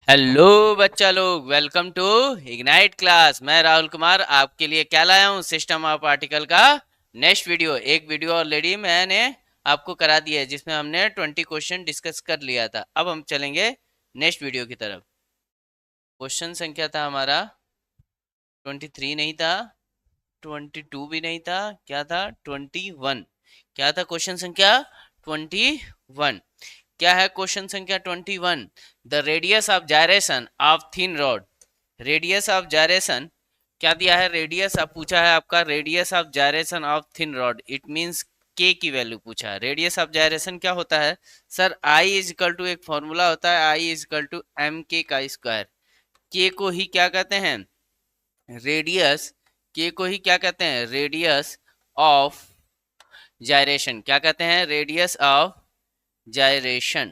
Hello बच्चा लोग, welcome to ignite class. मैं राहुल कुमार आपके लिए क्या लाया हूँ, सिस्टम ऑफ पार्टिकल का नेक्स्ट वीडियो। एक वीडियो ऑलरेडी मैंने आपको करा दिया है जिसमें हमने 20 क्वेश्चन डिस्कस कर लिया था। अब हम चलेंगे नेक्स्ट वीडियो की तरफ। क्वेश्चन संख्या था हमारा 23 नहीं था, 22 भी नहीं था, क्या था 21। क्या था क्वेश्चन संख्या 21? क्या है क्वेश्चन संख्या 21? The radius of gyration of thin rod. Radius of gyration क्या दिया है? रेडियस आप पूछा है आपका, radius of gyration of thin rod, it means के की वैल्यू पूछा है। रेडियस ऑफ जायरेशन क्या होता है sir? I is equal to, एक फॉर्मूला होता है, I is equal to M K का स्क्वायर। के को ही क्या कहते हैं? रेडियस। के को ही क्या कहते हैं? Radius of gyration. क्या कहते हैं? Radius of gyration.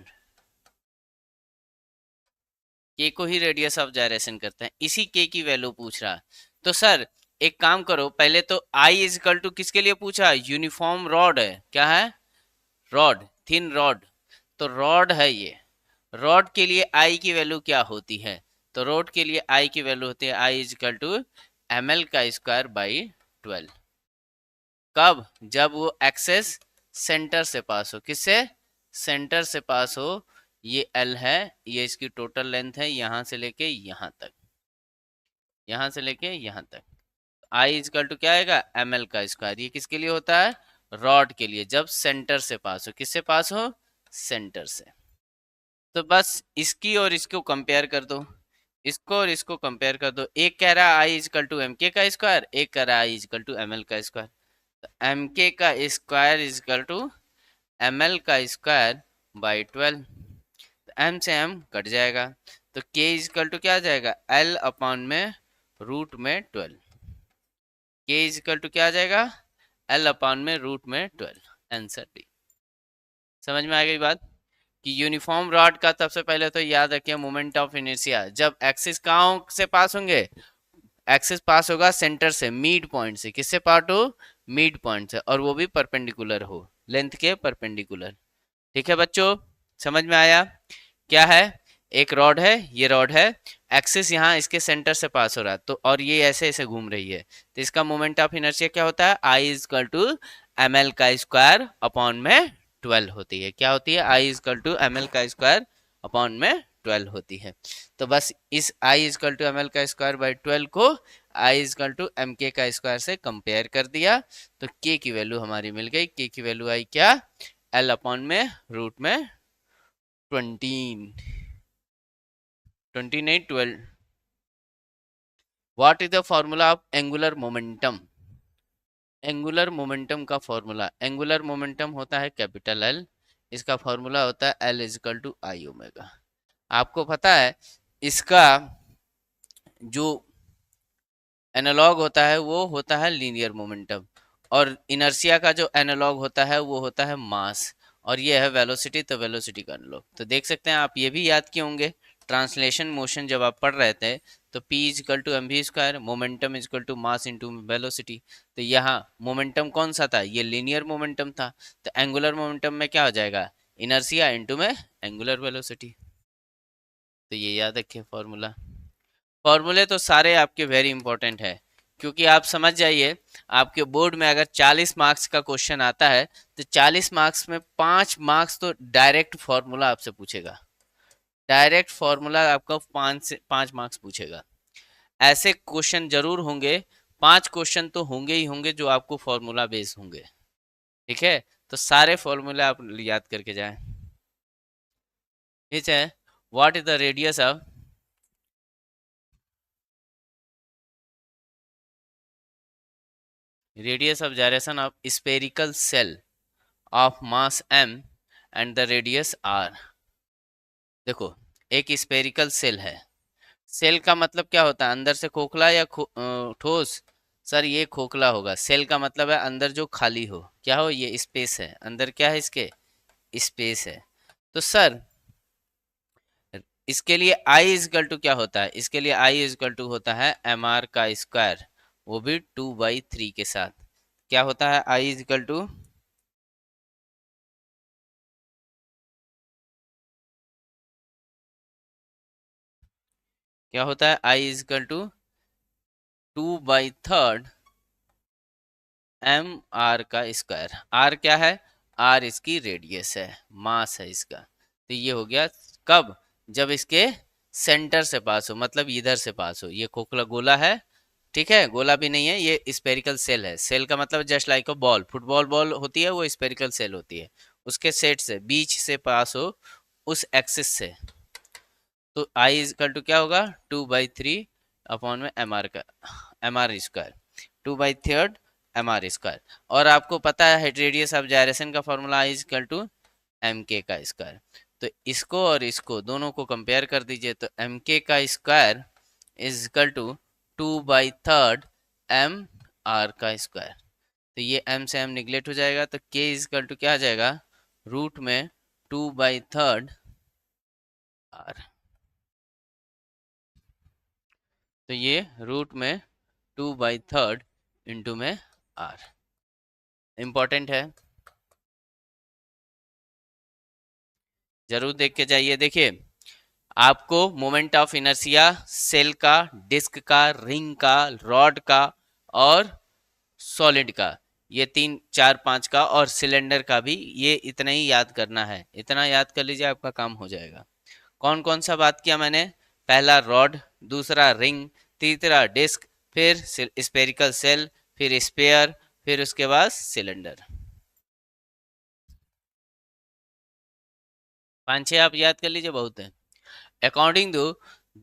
के को ही रेडियस ऑफ जायरेशन करते हैं, इसी के की वैल्यू पूछ रहा है। तो सर एक काम करो, पहले तो आई इज इक्वल टू किसके लिए पूछा? यूनिफॉर्म रॉड है। क्या है? Rod, thin rod. तो रॉड है ये। रॉड के लिए आई की वैल्यू क्या होती है? तो रॉड के लिए आई की वैल्यू होती है I is equal to M L का स्क्वायर बाई 12। कब? जब वो एक्सेस सेंटर से पास हो। किससे? सेंटर से पास हो। ये एल है, ये इसकी टोटल लेंथ है, यहां से लेके यहां तक, यहां से लेके यहां तक। आई इजकल टू क्या आएगा? एम एल का स्क्वायर। ये किसके लिए होता है? रॉड के लिए, जब सेंटर से पास हो। किससे पास हो? सेंटर से। तो बस इसकी और इसको कंपेयर कर दो, इसको और इसको कंपेयर कर दो। एक कह रहा है I is equal to M K का स्क्वायर, एक कह रहा है I is equal to M L का स्क्वायर। तो एम के का square is equal to M L का स्क्वायर बाई 12। तो एम से एम कट जाएगा, तो के इजकल टू क्या आ जाएगा? एल अपॉन में रूट में 12। के इजकल टू क्या आ जाएगा? एल अपॉन में रूट में 12। Answer D. समझ में आ गई बात? कि यूनिफॉर्म रॉड का सबसे पहले तो याद रखिए मोमेंट ऑफ इनर्शिया, जब एक्सिस कहाँ से पास होंगे? एक्सिस पास होगा सेंटर से, मिड पॉइंट से। किससे पार्ट हो? मिड पॉइंट से, और वो भी परपेंडिकुलर हो, लेंथ के परपेंडिकुलर। ठीक है बच्चों, समझ में आया? क्या है? एक रॉड है, ये रॉड है, एक्सिस यहाँ इसके सेंटर से पास हो रहा है, तो और ये ऐसे ऐसे घूम रही है, तो इसका मोमेंट ऑफ इनर्शिया क्या होता है? I is equal to M L का स्क्वायर अपॉन में 12 होती है। क्या होती है? I is equal to M L का स्क्वायर अपॉन में 12 होती है। तो बस इस I is equal to M L का स्क्वायर बाई 12 को I is equal to M K का स्क्वायर से कंपेयर कर दिया, तो के की वैल्यू हमारी मिल गई। के की वैल्यू आई क्या? एल अपॉन में रूट में 20, 20 नहीं 12। What is the formula of angular momentum? Angular momentum का फॉर्मूला, एंगुलर मोमेंटम होता है कैपिटल एल, इसका फॉर्मूला होता है L is equal to I omega. आपको पता है इसका जो एनालॉग होता है वो होता है लीनियर मोमेंटम, और इनर्शिया का जो एनालॉग होता है वो होता है मास, और ये है वेलोसिटी। तो वेलोसिटी का एनालॉग तो देख सकते हैं आप, ये भी याद किए होंगे ट्रांसलेशन मोशन जब आप पढ़ रहे थे, तो P is equal to M V square, momentum is equal to mass into velocity. तो यहाँ मोमेंटम कौन सा था? ये लीनियर मोमेंटम था। तो एंगुलर मोमेंटम में क्या हो जाएगा? इनर्शिया इंटू में एंगुलर वेलोसिटी। तो ये याद रखिए फॉर्मूला। फॉर्मूले तो सारे आपके वेरी इंपॉर्टेंट है, क्योंकि आप समझ जाइए, आपके बोर्ड में अगर 40 मार्क्स का क्वेश्चन आता है, तो 40 मार्क्स में 5 मार्क्स तो डायरेक्ट फॉर्मूला आपसे पूछेगा। डायरेक्ट फॉर्मूला आपका 5 मार्क्स पूछेगा। ऐसे क्वेश्चन जरूर होंगे, 5 क्वेश्चन तो होंगे ही होंगे जो आपको फॉर्मूला बेस होंगे। ठीक है, तो सारे फॉर्मूला आप याद करके जाएं। ठीक है, what is the radius of gyration of spherical cell of mass m and the radius r। देखो, एक स्पेरिकल सेल है। सेल का मतलब क्या होता है? अंदर से खोखला या ठोस? सर ये खोखला होगा। सेल का मतलब है अंदर जो खाली हो, क्या हो? ये स्पेस है, अंदर क्या है इसके? स्पेस है। तो सर इसके लिए आई इजकल टू क्या होता है? इसके लिए आई इजकल टू होता है एम आर का स्क्वायर, वो भी 2/3 के साथ। क्या होता है आई इजकल टू? क्या होता है, I is equal to 2/3 M R का स्क्वायर। आर क्या है, आर इसकी रेडियस है, मास है इसका। तो ये हो गया कब, जब इसके सेंटर से पास हो, मतलब इधर से पास हो। ये खोखला गोला है, ठीक है, गोला भी नहीं है, ये स्पेरिकल सेल है। सेल का मतलब just like a ball, football ball होती है, वो स्पेरिकल सेल होती है। उसके सेट से बीच से पास हो, उस एक्सिस से। तो आई इज इक्वल टू क्या होगा, 2/3 अपॉन में एम आर का, M R square, 2/3 M R square. और आपको पता है रेडियस ऑफ जायरेशन का formula I is equal to M K का स्क्वायर। तो इसको और इसको दोनों को कंपेयर कर दीजिए, तो एम के का square is equal to 2/3 M R का स्क्वायर। तो ये m से m निगलेक्ट हो जाएगा, तो k इज इक्वल टू क्या आ जाएगा, रूट में 2/3 आर। तो ये रूट में 2/3 इंटू में आर। इंपॉर्टेंट है, जरूर देख के जाइए। देखिए, आपको मोमेंट ऑफ इनर्शिया सेल का, डिस्क का, रिंग का, रॉड का और सॉलिड का, ये 3 4 5 का, और सिलेंडर का भी, ये इतना ही याद करना है। इतना याद कर लीजिए, आपका काम हो जाएगा। कौन कौन सा बात किया मैंने, पहला रॉड, दूसरा रिंग, तीसरा डिस्क, फिर स्पेरिकल सेल, फिर स्पेयर, फिर उसके बाद सिलेंडर। 5 6 आप याद कर लीजिए, बहुत है। According to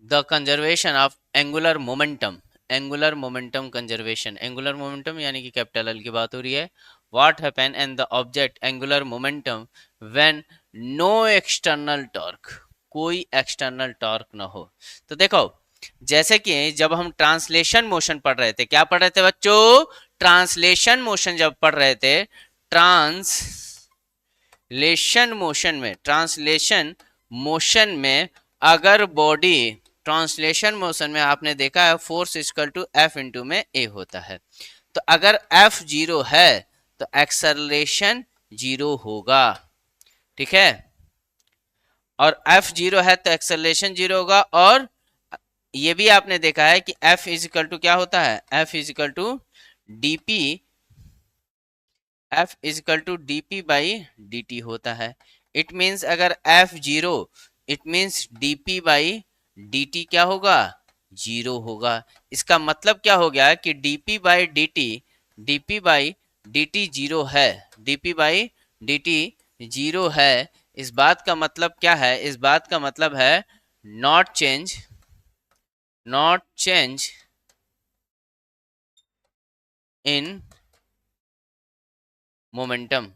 the conservation of angular momentum, angular momentum conservation, angular momentum यानी कि कैपिटल एल की बात हो रही है। What happen and the object angular momentum when no external torque, कोई एक्सटर्नल टॉर्क ना हो। तो देखो, जैसे कि जब हम ट्रांसलेशन मोशन पढ़ रहे थे, क्या पढ़ रहे थे बच्चों, ट्रांसलेशन मोशन जब पढ़ रहे थे, ट्रांसलेशन मोशन में, ट्रांसलेशन मोशन में अगर बॉडी, ट्रांसलेशन मोशन में आपने देखा है force equal to F into M A होता है। तो अगर एफ 0 है तो एक्सेलरेशन 0 होगा, ठीक है। और एफ 0 है तो एक्सेलरेशन 0 होगा। और ये भी आपने देखा है कि एफ इज इक्वल टू क्या होता है, F is equal to DP, F is equal to DP by D T होता है। इट मीन्स अगर F 0, it means DP by D T क्या होगा, 0 होगा। इसका मतलब क्या हो गया कि DP by D T, DP by D T 0 है, डीपी बाई डी टी 0 है। इस बात का मतलब क्या है, इस बात का मतलब है not change, not change in momentum,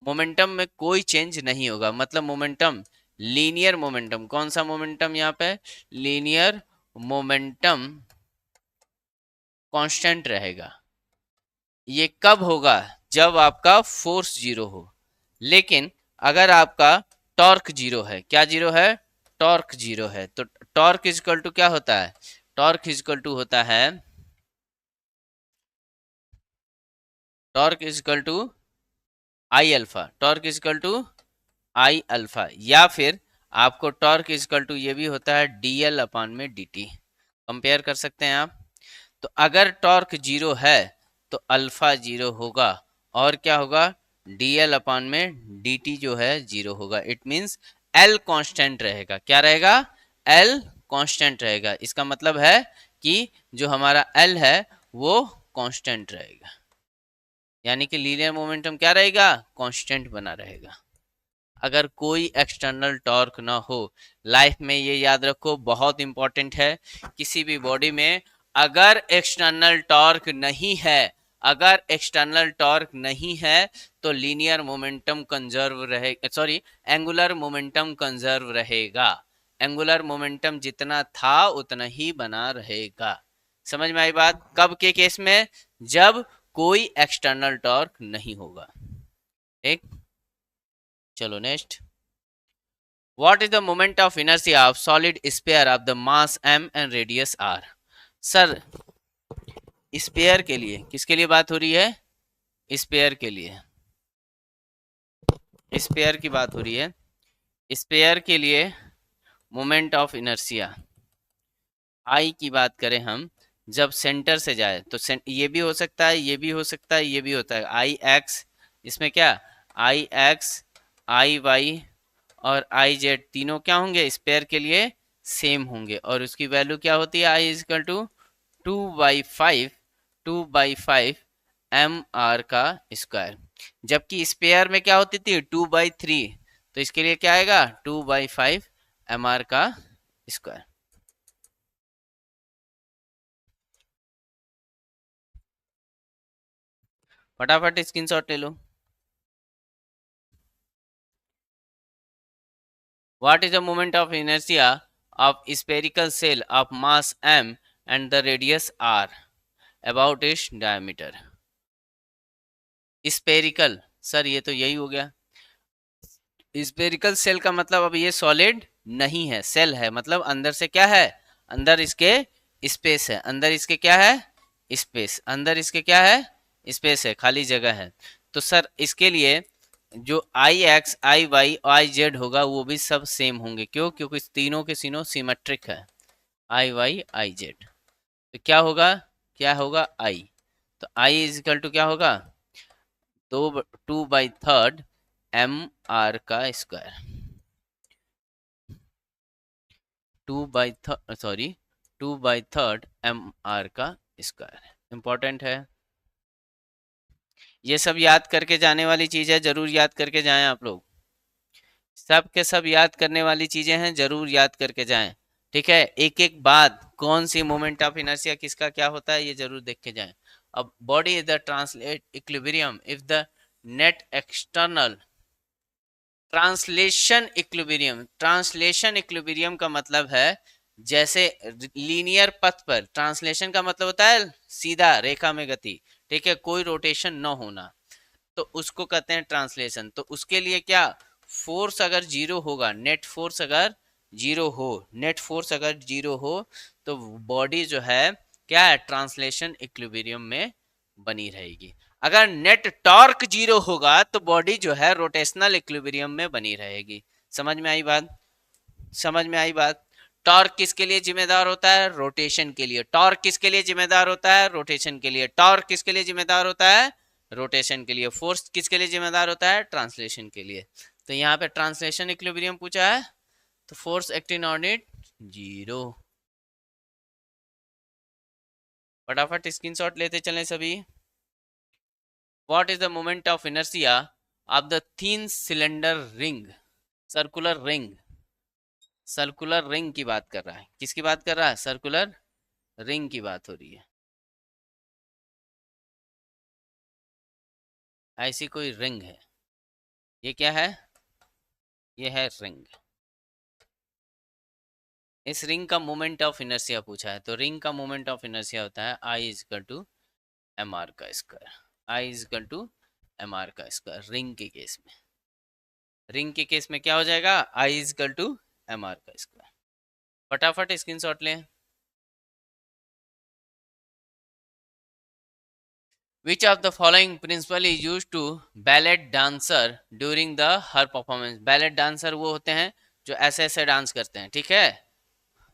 momentum में कोई चेंज नहीं होगा। मतलब मोमेंटम, लीनियर मोमेंटम, कौन सा मोमेंटम यहाँ पे, लीनियर मोमेंटम कांस्टेंट रहेगा। ये कब होगा, जब आपका फोर्स 0 हो। लेकिन अगर आपका टॉर्क 0 है, क्या 0 है, टॉर्क 0 है, तो टॉर्क इज इक्वल टू क्या होता है, टॉर्क इज इक्वल टू होता है, torque is equal to I alpha, torque is equal to I alpha. या फिर आपको टॉर्क इज इक्वल टू ये भी होता है डी एल अपान में डी टी, कंपेयर कर सकते हैं आप। तो अगर टॉर्क 0 है तो अल्फा 0 होगा, और क्या होगा, डी एल अपान में डी टी जो है 0 होगा। इट मीन्स एल कांस्टेंट रहेगा, क्या रहेगा, एल कांस्टेंट रहेगा। इसका मतलब है कि जो हमारा एल है वो कांस्टेंट रहेगा, यानी कि लीनियर मोमेंटम क्या रहेगा, कांस्टेंट बना रहेगा अगर कोई एक्सटर्नल टॉर्क ना हो। लाइफ में ये याद रखो, बहुत इंपॉर्टेंट है। किसी भी बॉडी में अगर एक्सटर्नल टॉर्क नहीं है, अगर एक्सटर्नल टॉर्क नहीं है तो लीनियर मोमेंटम कंजर्व रहेगा, सॉरी, एंगुलर मोमेंटम कंजर्व रहेगा। एंगुलर मोमेंटम जितना था उतना ही बना रहेगा। समझ में आई बात, कब के केस में, जब कोई एक्सटर्नल टॉर्क नहीं होगा। ठीक, चलो next. What is the moment of inertia of solid sphere of the mass m and radius r? Sir, sphere के लिए, किसके लिए बात हो रही है, स्पेयर के लिए, स्पेयर की बात हो रही है। स्पेयर के लिए मोमेंट ऑफ इनर्शिया आई की बात करें हम, जब सेंटर से जाए तो ये भी हो सकता है, ये भी हो सकता है, ये भी होता है, आई एक्स, इसमें क्या, आई एक्स, आई वाई और आई जेड तीनों क्या होंगे, स्पेयर के लिए सेम होंगे, और उसकी वैल्यू क्या होती है, I is equal to 2/5, 2/5 M R का स्क्वायर। जबकि स्पेयर में क्या होती थी, 2/3, तो इसके लिए क्या आएगा, 2/5 एम आर का स्क्वायर। फटाफट स्क्रीनशॉट ले लो। What is the moment of inertia of spherical cell of mass m and the radius r about its diameter? Spherical, sir ये तो यही हो गया। स्पेरिकल सेल का मतलब अब ये सॉलिड नहीं है, सेल है, मतलब अंदर से क्या है, अंदर इसके स्पेस है, अंदर इसके क्या है, स्पेस, अंदर इसके क्या है, स्पेस है, खाली जगह है। तो सर इसके लिए जो I X, I Y, I Z होगा वो भी सब सेम होंगे, क्यों, क्योंकि तीनों के तीनों सिमेट्रिक है, आई वाई आई जेड। तो क्या होगा, क्या होगा, आई, तो आई इज इक्वल टू क्या होगा, दो 2/3 एम आर का स्क्वायर, 2/3 एम आर का स्क्वायर। इंपॉर्टेंट है, ये सब याद करके जाने वाली चीज है, जरूर याद करके जाएं आप लोग, सब के सब याद करने वाली चीजें हैं, जरूर याद करके जाएं। ठीक है, एक एक बात, कौन सी मोमेंट ऑफ इनर्शिया किसका क्या होता है, ये जरूर देख के जाएं। अब body is the translate equilibrium if the net external, translation equilibrium, translation equilibrium का मतलब है जैसे लीनियर पथ पर, ट्रांसलेशन का मतलब होता है सीधा रेखा में गति, ठीक है, कोई रोटेशन न होना, तो उसको कहते हैं ट्रांसलेशन। तो उसके लिए क्या, फोर्स अगर जीरो होगा, नेट फोर्स अगर जीरो हो, नेट फोर्स अगर जीरो हो, तो बॉडी जो है क्या है, ट्रांसलेशन इक्विलिब्रियम में बनी रहेगी। अगर नेट टॉर्क जीरो होगा तो बॉडी जो है रोटेशनल इक्विलिब्रियम में बनी रहेगी। समझ में आई बात, समझ में आई बात। टॉर्क किसके लिए जिम्मेदार होता है, रोटेशन के लिए। टॉर्क किसके लिए जिम्मेदार होता है, रोटेशन के लिए। टॉर्क किसके लिए जिम्मेदार होता है, रोटेशन के लिए। फोर्स किसके लिए जिम्मेदार होता है, ट्रांसलेशन के लिए। तो यहाँ पे ट्रांसलेशन इक्विलिब्रियम पूछा है, तो force acting on it zero. फटाफट स्क्रीनशॉट लेते चलें सभी। What is the moment of inertia of the thin cylinder ring, circular ring, circular ring की बात कर रहा है, किसकी बात कर रहा है, सर्कुलर रिंग की बात हो रही है। ऐसी कोई रिंग है, ये क्या है, ये है रिंग। इस रिंग का मोमेंट ऑफ इनर्शिया पूछा है, तो रिंग का मोमेंट ऑफ इनर्शिया होता है I is equal to M R का square, I is equal to M R का स्क्वायर। रिंग के केस में, रिंग के केस में क्या हो जाएगा, I is equal to M R का स्क्वायर। फटाफट स्क्रीनशॉट लें। Which of the following principle is used to ballet dancer during the her performance? ballet dancer वो होते हैं जो ऐसे ऐसे डांस करते हैं, ठीक है,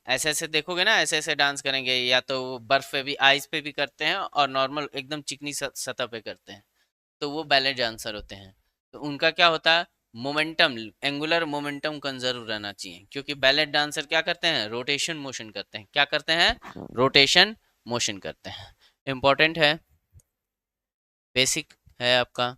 ऐसे ऐसे देखोगे ना, ऐसे ऐसे डांस करेंगे, या तो बर्फ पे भी, आइस पे भी करते हैं, और नॉर्मल एकदम चिकनी सतह पे करते हैं, तो वो बैले डांसर होते हैं। तो उनका क्या होता है, मोमेंटम, एंगुलर मोमेंटम कंजर्व रहना चाहिए, क्योंकि बैले डांसर क्या करते हैं, रोटेशन मोशन करते हैं, क्या करते हैं, रोटेशन मोशन करते हैं। इंपॉर्टेंट है, बेसिक है आपका।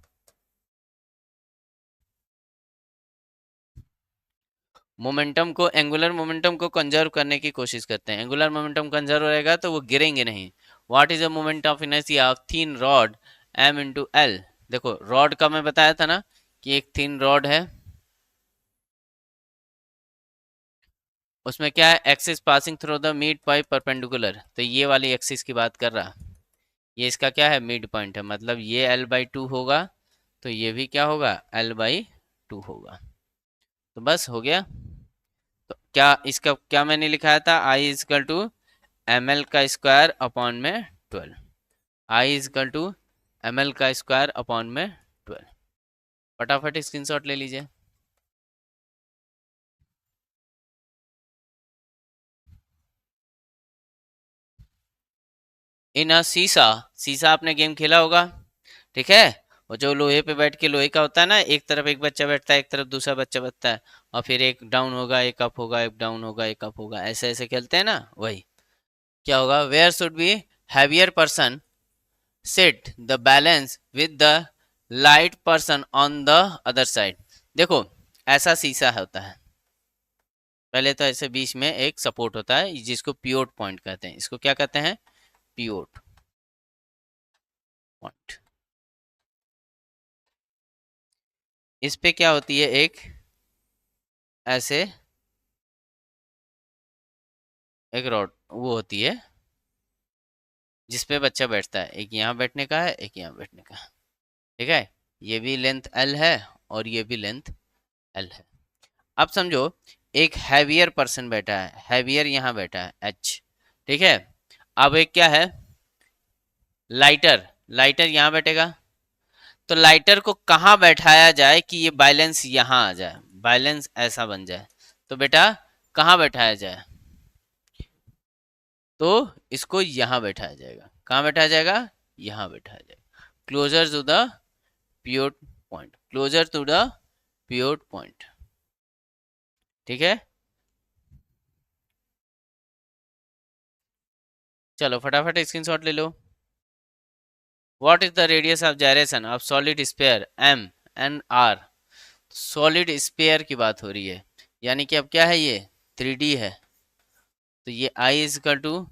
मोमेंटम को, एंगुलर मोमेंटम को कंजर्व करने की कोशिश करते हैं, एंगुलर मोमेंटम कंजर्व रहेगा तो वो गिरेंगे नहीं। What is the moment of inertia of thin rod M into L. देखो रॉड का मैं बताया था ना कि एक थिन रॉड है, उसमें क्या है, axis passing through the mid point perpendicular, तो ये वाली एक्सिस की बात कर रहा, ये इसका क्या है, मिड पॉइंट है, मतलब ये L/2 होगा, तो ये भी क्या होगा, L/2 होगा। तो बस हो गया। तो क्या इसका क्या मैंने लिखाया था, I is equal to M L का स्क्वायर अपॉन में 12, I is equal to M L का स्क्वायर अपॉन में 12। फटाफट स्क्रीनशॉट ले लीजिए। इन अ सीसा, सीसा आपने गेम खेला होगा, ठीक है। वो जो लोहे पे बैठ के, लोहे का होता है ना, एक तरफ एक बच्चा बैठता है, एक तरफ दूसरा बच्चा बैठता है, और फिर एक डाउन होगा, एक अप होगा, एक डाउन होगा, एक अप होगा, ऐसे ऐसे खेलते हैं ना, वही। क्या होगा, where should be heavier person sit the balance with the light person on the other side. देखो, ऐसा शीशा होता है, पहले तो ऐसे बीच में एक सपोर्ट होता है जिसको पिवोट पॉइंट कहते हैं। इसको क्या कहते हैं, पिवोट पॉइंट। इस पे क्या होती है, एक ऐसे एक रॉड वो होती है जिसपे बच्चा बैठता है, एक यहाँ बैठने का है, एक यहाँ बैठने का है, ठीक है। ये भी लेंथ एल है और ये भी लेंथ एल है। अब समझो एक हैवियर पर्सन बैठा है, हैवियर यहाँ बैठा है एच, ठीक है। अब एक क्या है, लाइटर, लाइटर यहाँ बैठेगा। तो लाइटर को कहाँ बैठाया जाए कि ये बैलेंस यहाँ आ जाए, बैलेंस ऐसा बन जाए, तो बेटा कहाँ बैठाया जाए, तो इसको यहाँ बैठाया जाएगा। कहाँ बैठाया जाएगा, यहाँ बैठाया जाएगा, closer to the pivot point, closer to the pivot point, ठीक है। चलो फटाफट स्क्रीनशॉट ले लो। What is the radius of gyration of solid sphere M and R. Solid sphere की बात हो रही है, यानी कि अब क्या है, ये 3D है, तो ये आई इज इक्वल टू,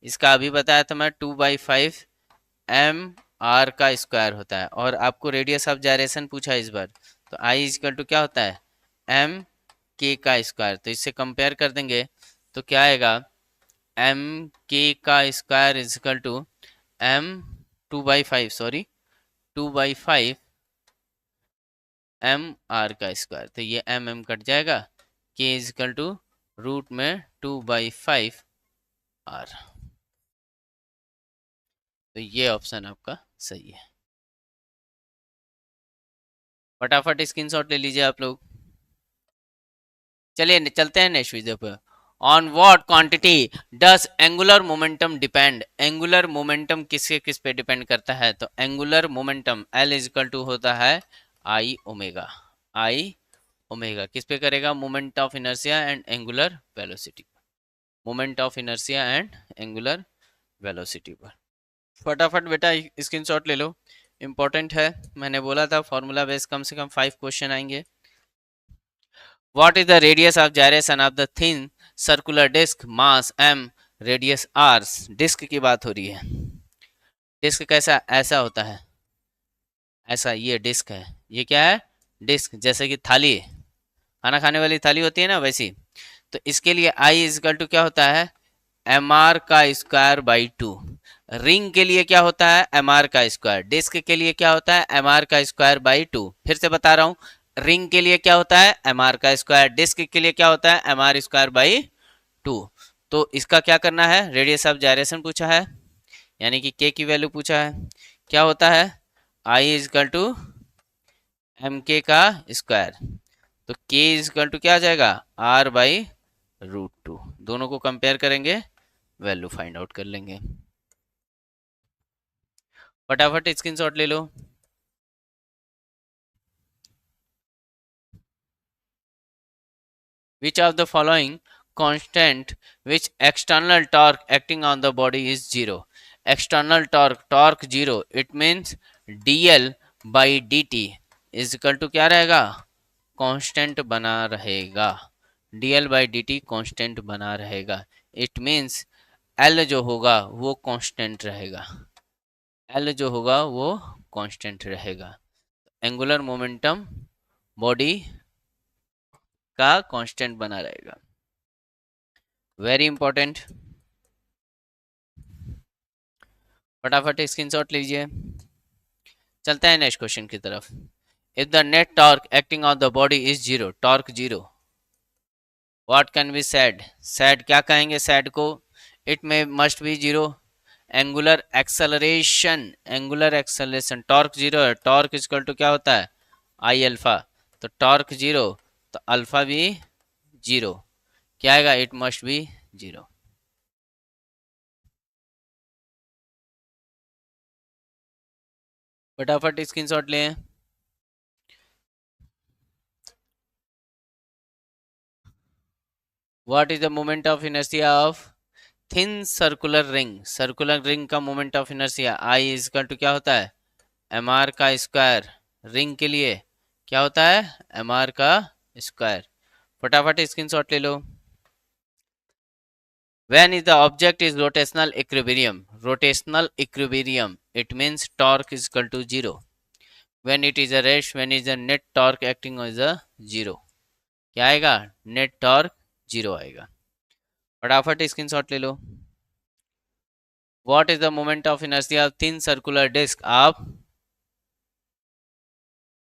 इसका अभी बताया था मैं, 2/5 एम आर का स्क्वायर होता है, और आपको रेडियस ऑफ gyration पूछा इस बार, तो आई इज इक्वल टू क्या होता है, एम के का स्क्वायर। तो इससे कंपेयर कर देंगे तो क्या आएगा, एम के का square is equal to M 2/5, sorry 2/5 M R का स्क्वायर। तो ये एम एम कट जाएगा, के इज इक्वल टू रूट में 2/5 आर। तो ये ऑप्शन आपका सही है। फटाफट स्क्रीनशॉट ले लीजिए आप लोग। चलिए चलते हैं नेक्स्ट वीडियो पे। On what quantity does angular momentum depend. Angular momentum किसके किस पे डिपेंड करता है, तो angular momentum L is equal to होता है आई ओमेगा। आई ओमेगा किस पे करेगा, moment of inertia and angular velocity, moment of inertia and angular velocity पर। फटाफट बेटा स्क्रीनशॉट ले लो, इंपॉर्टेंट है। मैंने बोला था फॉर्मूला बेस कम से कम 5 क्वेश्चन आएंगे। What is the radius of gyration of the thin circular disc mass m radius r। Disk की बात हो रही है। डिस्क कैसा, ऐसा होता है, ऐसा, ये डिस्क है, ये क्या है, डिस्क, जैसे कि थाली, खाना खाने वाली थाली होती है ना, वैसी। तो इसके लिए आई इजकल टू क्या होता है, एम आर का स्क्वायर बाई 2। रिंग के लिए क्या होता है, एम आर का स्क्वायर। डिस्क के लिए क्या होता है, एम आर का स्क्वायर बाई 2। फिर से बता रहा हूँ, रिंग के लिए क्या होता है, एम आर का स्क्वायर। डिस्क के लिए क्या होता है, एम आर स्क्वायर बाई 2। तो इसका क्या करना है, रेडियस ऑफ gyration पूछा है, यानी कि के की वैल्यू पूछा है, क्या होता है, I is equal to M K का स्क्वायर। तो के इज इक्वल टू क्या आ जाएगा, आर बाई √2। दोनों को कंपेयर करेंगे, वैल्यू फाइंड आउट कर लेंगे। फटाफट स्क्रीनशॉट ले लो। Which of the following constant which external torque acting on the body is zero? External torque zero, it means dl by dt is equal to क्या रहेगा, constant बना रहेगा, dl by dt constant बना रहेगा। It means L जो होगा वो constant रहेगा, L जो होगा वो कांस्टेंट रहेगा। एंगुलर मोमेंटम बॉडी का कांस्टेंट बना रहेगा, वेरी इंपॉर्टेंट। फटाफट स्क्रीनशॉट लीजिए, चलते हैं नेक्स्ट क्वेश्चन की तरफ। If the net torque acting on the body is zero, torque zero, what can be said, said क्या कहेंगे सेड को, इट में must be zero. Angular acceleration, angular acceleration, torque zero है, टॉर्क इक्वल टू क्या होता है, आई alpha. तो torque zero, तो अल्फा भी जीरो, क्या आएगा, इट मस्ट बी जीरो। फटाफट स्क्रीनशॉट लें। What is the moment of inertia of thin circular ring? Circular ring का moment of inertia I is equal to क्या होता है, एम आर का स्क्वायर। रिंग के लिए क्या होता है, एम आर का स्क्वायर। फटाफट स्क्रीनशॉट ले लो। When is the object is rotational equilibrium? Rotational equilibrium. It means torque is equal to zero. When it is a rest, when is the net torque acting as a zero? क्या आएगा, net torque zero आएगा। फटाफट screenshot ले लो। What is the moment of inertia of thin circular disc of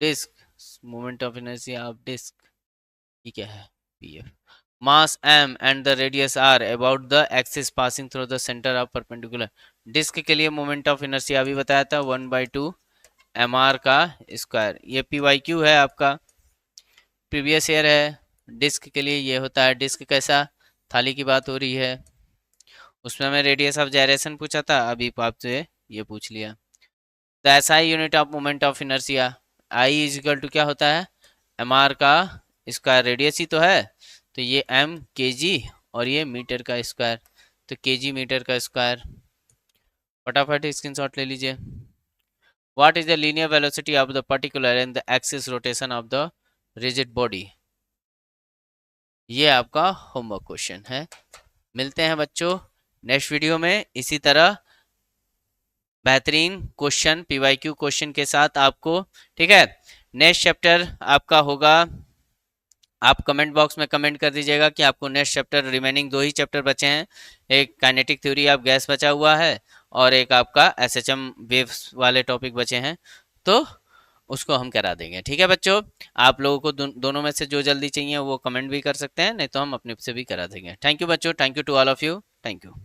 disc? Moment of inertia of disc ये क्या है, pf। mass m and the radius r about the axis passing through the center of perpendicular। Disk के लिए moment of inertia अभी बताया था 1/2 mr का square. ये पी वाई क्यू है आपका, प्रीवियस ईयर है। डिस्क के लिए ये होता है, डिस्क कैसा, थाली की बात हो रही है। उसमें हमें रेडियस ऑफ जायरेशन पूछा था, अभी आपसे ये पूछ लिया। The SI unit of moment of inertia, I is equal to क्या होता है, एम आर का स्क्वायर। रेडियस ही तो है, तो ये एम के जी और ये मीटर का स्क्वायर, तो के जी मीटर का स्क्वायर। फटाफट स्क्रीनशॉट ले लीजिए। What is the linear velocity of the particular and the axis rotation of the rigid body? ये आपका होमवर्क क्वेश्चन है। मिलते हैं बच्चों नेक्स्ट वीडियो में इसी तरह बेहतरीन क्वेश्चन, पीवाईक्यू क्वेश्चन के साथ आपको। ठीक है, नेक्स्ट चैप्टर आपका होगा, आप कमेंट बॉक्स में कमेंट कर दीजिएगा कि आपको नेक्स्ट चैप्टर, रिमेनिंग 2 ही चैप्टर बचे हैं। एक काइनेटिक थ्योरी ऑफ गैस बचा हुआ है और एक आपका एसएचएम वेव्स वाले टॉपिक बचे हैं, तो उसको हम करा देंगे। ठीक है बच्चों, आप लोगों को दोनों में से जो जल्दी चाहिए वो कमेंट भी कर सकते हैं, नहीं तो हम अपने से भी करा देंगे। थैंक यू बच्चों, thank you to all of you, thank you.